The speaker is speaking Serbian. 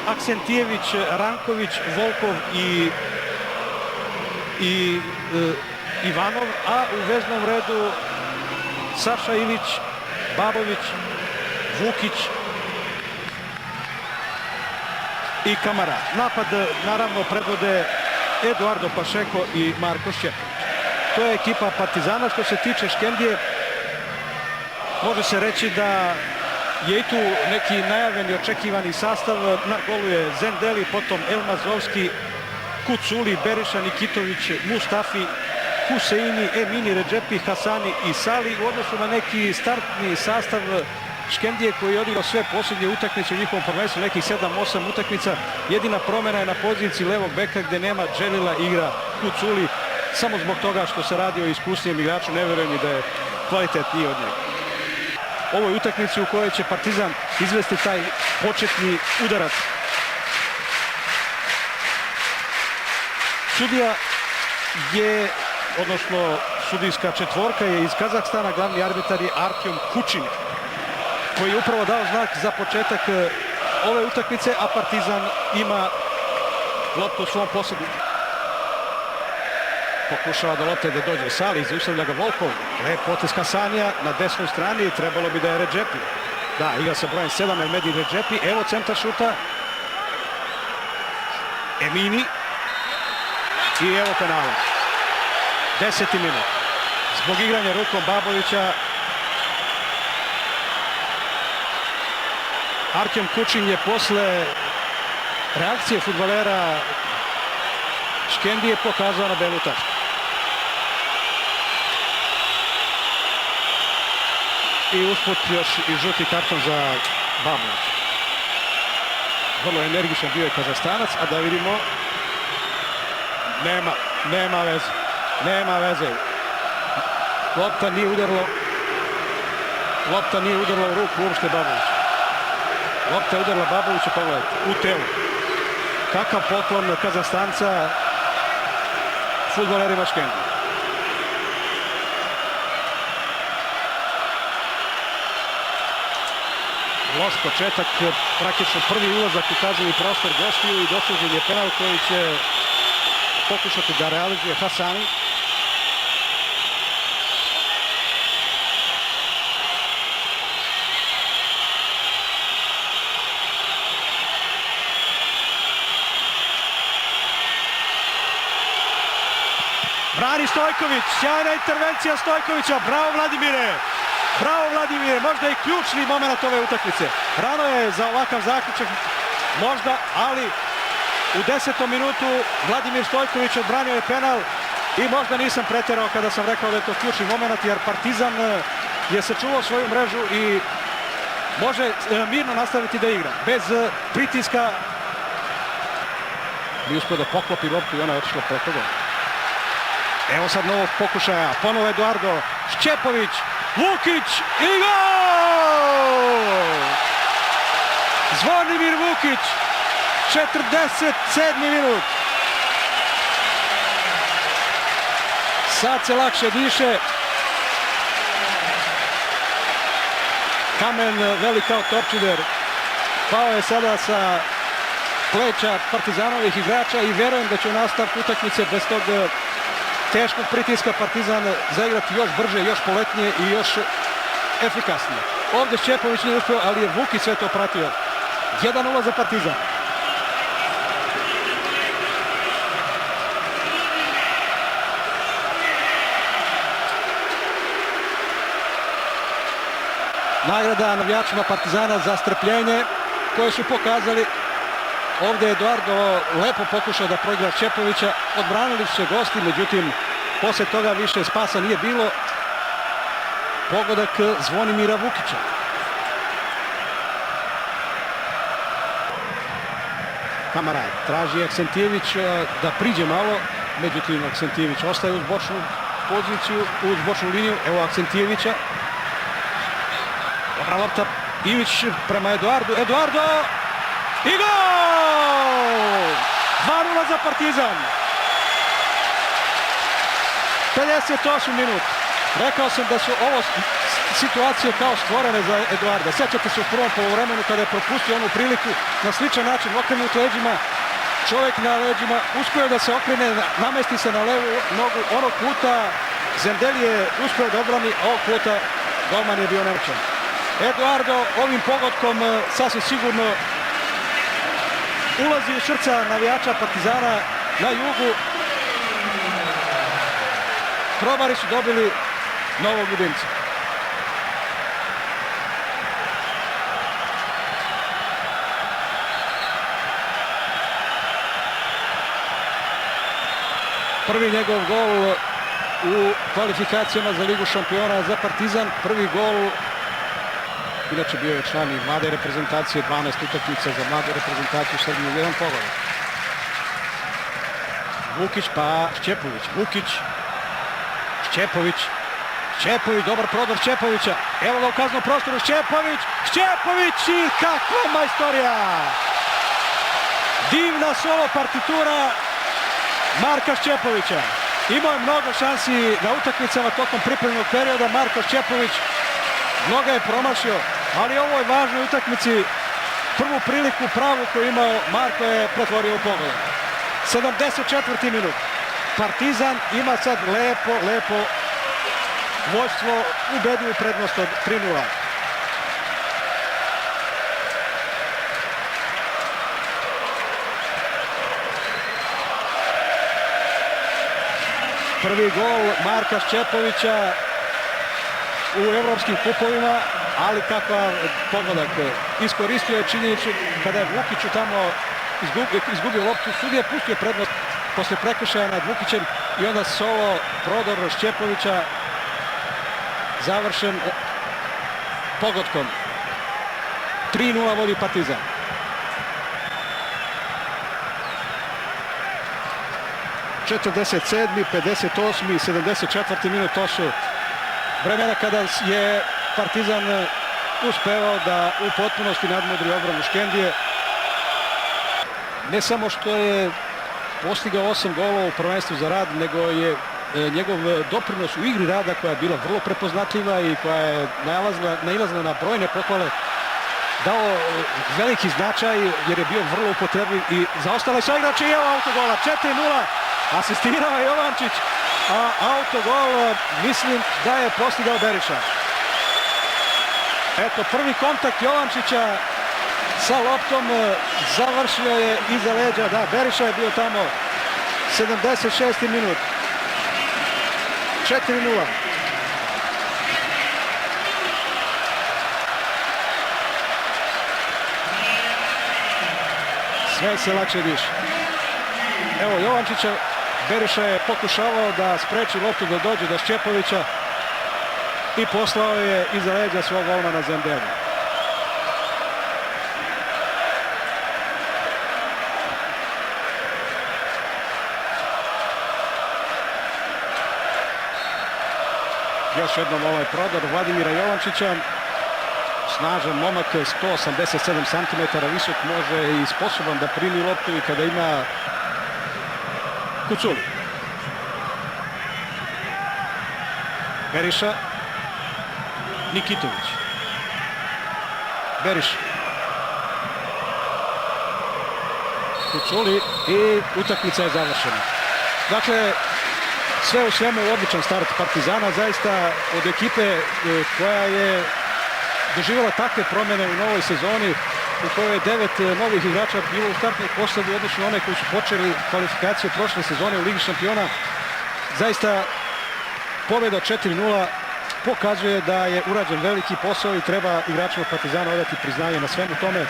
Aksentijević, Ranković, Volkov i Ivanov, a u veznom redu Saša Ilić, Babović, Vukić i Kamara. Napad naravno predvode Eduardo Pašeko i Marko Šćepović. To je ekipa Partizana. Što se tiče Škendije, može se reći da je i tu neki najavljeni očekivani sastav. Na golu je Zendeli, potom Elmazovski, Kuculi, Beriša, Nikitović, Mustafi, Huseini, Emini, Redžepi, Hasani i Sali. U odnosu na neki startni sastav Škendije koji je odigrao sve posljednje utakmice u njihovom prvenstvu, nekih 7-8 utakmica. Jedina promjena je na poziciji levog beka gdje nema Dželila, igra Kuculi. Samo zbog toga što se radi o iskusnijem igraču, ne vjerujem i da je kvalitetniji od njega. Ovo je utakmica u kojoj će Partizan izvesti taj početni udarac. Sudija je, odnosno sudijska četvorka je iz Kazahstana, glavni arbitar je Artjom Kučin, koji je upravo dao znak za početak ove utakmice, a Partizan ima loptu u svom posjedu. Pokušava do lopte da dođe Sali, zaustavlja ga Volkov. Lep potez Hasanija na desnoj strani, trebalo bi da je Redžepi. Da, igra sa brojem 7, Elmedi Redžepi. Evo centar šuta. Emini. I evo penala. 10. minut. Zbog igranja rukom Babovića Artjom Kučin je posle reakcije fudbalera Škendije pokazao na belu tačku. I usput još i žuti karton za Babovića. Vrlo energičan bio je Kazahstanac, a da vidimo, nema veze. Nema veze. Lopta nije udarila u ruku uopšte Babovića. Lopta je udarila Babovića, pogledajte, u telu. Kakav poklon Kazahstanca fudbalerima Škendije. Loš početak, praktično prvi ulazak u kazneni prostor gostiju i dosuđen je penal koji će pokušati da realizuje Hasani. Brani Stojković, sjajna intervencija Stojkovića, bravo Vladimire! Bravo Vladimire, možda i ključni moment ove utakmice. Rano je za ovakav zaključak, možda, ali u 10. minutu Vladimir Stojković odbranio je penal i možda nisam preterao kada sam rekao da je to ključni moment, jer Partizan je sačuvao svoju mrežu i može mirno nastaviti da igra. Bez pritiska bi uspio da poklopi loptu i ona je otišla preko gola. Evo sad novog pokušaja, ponovo Eduardo Šćepović, Vukić i gol! Zvonimir Vukić, 47. minut. Sad se lakše diše. Kamen velik kao torčider. Pao je sada sa pleća Partizanovih igrača i vjerujem da će u nastavku utakmice bez tog teškog pritiska Partizan zaigrati još brže, još poletnije i još efikasnije. Ovdje Šćepović nije uspio, ali je Vukić sve to pratio. 1-0 za Partizan. Nagrada navijačima Partizana za strpljenje koje su pokazali. Ovdje je Eduardo lepo pokušao da proigra Šćepovića. Odbranili su se gosti, međutim, poslije toga više spasa nije bilo. Pogodak Zvonimira Vukića. Kamara traži Aksentijević da priđe malo, međutim Aksentijević ostaje uz bočnu poziciju, uz bočnu liniju. Evo Aksentijevića. Dobra lopta, Ivić prema Eduardu. Eduardo! I gol! 2-0 za Partizan. 58 minut. Rekao sam da su ovo situacije kao stvorene za Eduarda. Sjećate se u prvom poluvremenu kada je propustio onu priliku na sličan način, okrenut leđima, čovjek na leđima, uspio da se okrene, namesti se na levu nogu, onog puta Zendelj je uspio da obrani, ovog puta golman je bio nemoćan. Eduardo ovim pogodkom sasvim sigurno ulazi u srca navijača Partizana na jugu. Probari su dobili novog ljubimca. Prvi njegov gol u kvalifikacijama za Ligu šampiona za Partizan. Prvi gol, inače bio je član i mlade reprezentacije, 12 utakmica za mladu reprezentaciju Srbije, jedan pogodak. Vukić pa Šćepović, Vukić, Šćepović, dobar prodor Šćepovića. Evo ga u kaznom prostoru, Šćepović i kakva majstorija! Divna solo partitura Marka Šćepovića. Imao je mnogo šansi na utakmicama tokom pripremnog perioda. Marko Šćepović mnogo je promašio, ali u ovoj važnoj utakmici prvu priliku pravu koju imao Marko je pretvorio u pogodak. 74. minut. Partizan ima sad lepo vođstvo, ubedljivu prednost od 3:0. Prvi gol Marka Šćepovića u evropskim kupovima, ali kakav pogodak. Iskoristio je činjenicu kada je Vukiću tamo izgubio loptu, sudija je pustio prednost posle prekršaja nad Vukićem i onda solo prodor Šćepovića završen pogodkom. 3:0 vodi Partizan. ...47., 58. i 74. minut, to su vremena kada je Partizan uspevao da u potpunosti nadmudri obranu Škendije. Ne samo što je postigao 8 golova u prvenstvu za rad, nego je njegov doprinos u igri rada, koja je bila vrlo prepoznatljiva i koja je nailazila na brojne pohvale, dao veliki značaj jer je bio vrlo upotrebljiv i za ostale saigrače. I evo autogola, 4:0, asistirao je Jovančić, a autogol mislim da je postigao Beriša. Eto, prvi kontakt Jovančića sa loptom, završio je iza leđa, da, Beriša je bio tamo. 76. minut. 4:0. Sve se lakše diše. Evo Jovančića, Beriša je pokušavao da spreči loptu da dođe do Šćepovića i poslao je iza leđa svog golmana Zendelja. Još jednom ovaj prodor Vladimira Jovančića. Snažan momak, 187 cm visok, može i sposoban da primi loptu i kada ima Kuculi. Beriša, Nikitović. Beriša. Kuculi i utakmica je završena. Dakle, sve u svemu odličan start Partizana, zaista od ekipe koja je doživjela takve promjene u novoj sezoni, u kojoj je 9 novih igrača bilo u startnoj postavi u odnosu na one koji su počeli kvalifikacije prošle sezone u Ligi šampiona. Zaista pobjeda 4:0 pokazuje da je urađen veliki posao i treba igračima Partizana odati priznanje na svemu tome.